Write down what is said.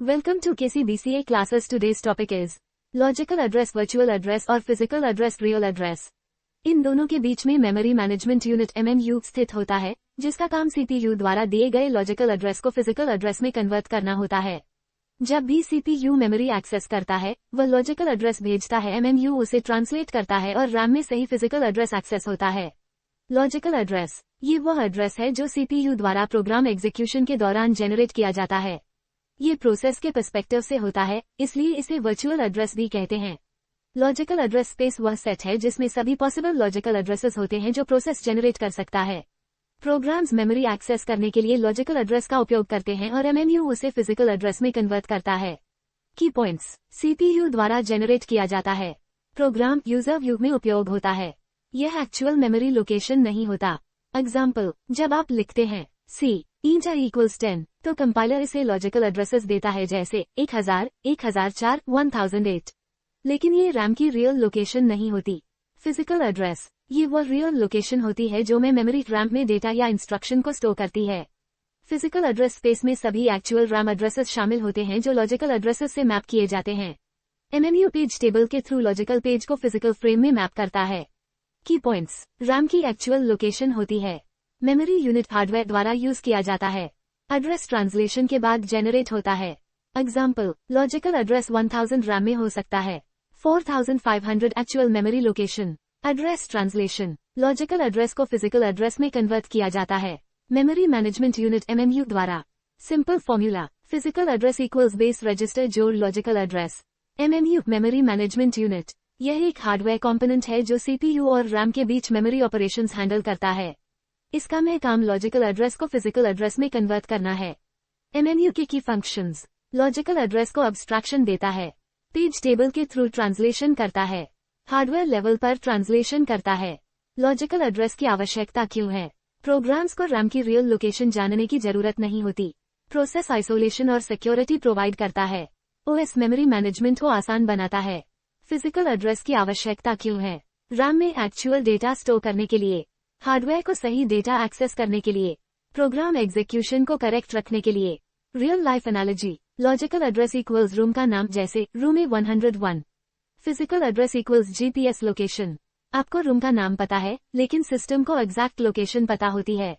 Welcome to KCBCA classes. Today's topic is logical address, virtual address और physical address, real address. इन दोनों के बीच में memory management unit MMU स्थित होता है, जिसका काम CPU द्वारा दिए गए लॉजिकल एड्रेस को फिजिकल एड्रेस में कन्वर्ट करना होता है। जब भी CPU मेमोरी एक्सेस करता है, वह लॉजिकल एड्रेस भेजता है, MMU उसे ट्रांसलेट करता है और RAM में सही फिजिकल एड्रेस एक्सेस होता है। लॉजिकल एड्रेस, ये वह एड्रेस है जो CPU द्वारा प्रोग्राम एग्जीक्यूशन के दौरान जेनरेट किया जाता है। ये प्रोसेस के पर्सपेक्टिव से होता है, इसलिए इसे वर्चुअल एड्रेस भी कहते हैं। लॉजिकल एड्रेस स्पेस वह सेट है जिसमें सभी पॉसिबल लॉजिकल एड्रेसेस होते हैं जो प्रोसेस जनरेट कर सकता है। प्रोग्राम्स मेमोरी एक्सेस करने के लिए लॉजिकल एड्रेस का उपयोग करते हैं और MMU उसे फिजिकल एड्रेस में कन्वर्ट करता है। की पॉइंट्स, CPU द्वारा जनरेट किया जाता है। प्रोग्राम यूजर व्यू में उपयोग होता है। यह एक्चुअल मेमोरी लोकेशन नहीं होता। एग्जाम्पल, जब आप लिखते हैं C इंटर इक्वल्स 10, तो कंपाइलर इसे लॉजिकल एड्रेसेस देता है जैसे 1000, 1004, 1008। लेकिन ये RAM की रियल लोकेशन नहीं होती। फिजिकल एड्रेस, ये वो रियल लोकेशन होती है जो में मेमोरी RAM में डेटा या इंस्ट्रक्शन को स्टोर करती है। फिजिकल एड्रेस स्पेस में सभी एक्चुअल RAM एड्रेसेस शामिल होते हैं जो लॉजिकल एड्रेसेस से मैप किए जाते हैं। MMU पेज टेबल के थ्रू लॉजिकल पेज को फिजिकल फ्रेम में मैप करता है। की पॉइंट्स, RAM की एक्चुअल लोकेशन होती है। मेमोरी यूनिट हार्डवेयर द्वारा यूज किया जाता है। एड्रेस ट्रांसलेशन के बाद जेनरेट होता है। एग्जाम्पल, लॉजिकल एड्रेस 1000 RAM में हो सकता है। 4500 actual memory location. Address translation, logical address को फिजिकल एड्रेस में कन्वर्ट किया जाता है मेमोरी मैनेजमेंट यूनिट MMU द्वारा। Simple formula, physical address equals base register जोड़ logical address. MMU memory management unit, यह एक हार्डवेयर कंपोनेंट है जो CPU और RAM के बीच मेमोरी ऑपरेशंस हैंडल करता है। इसका में काम लॉजिकल एड्रेस को फिजिकल एड्रेस में कन्वर्ट करना है। MMU के की फंक्शंस, लॉजिकल एड्रेस को अब्स्ट्रैक्शन देता है, पेज टेबल के थ्रू ट्रांसलेशन करता है, हार्डवेयर लेवल पर ट्रांसलेशन करता है। लॉजिकल एड्रेस की आवश्यकता क्यों है? प्रोग्राम्स को RAM की रियल लोकेशन जानने की जरूरत नहीं होती। प्रोसेस आइसोलेशन और सिक्योरिटी प्रोवाइड करता है। OS मेमोरी मैनेजमेंट को आसान बनाता है। फिजिकल एड्रेस की आवश्यकता क्यों है? RAM में एक्चुअल डेटा स्टोर करने के लिए, हार्डवेयर को सही डेटा एक्सेस करने के लिए, प्रोग्राम एग्जीक्यूशन को करेक्ट रखने के लिए। Real life analogy, logical address equals room का नाम जैसे room A101। Physical address equals GPS location. आपको रूम का नाम पता है, लेकिन सिस्टम को एग्जैक्ट लोकेशन पता होती है।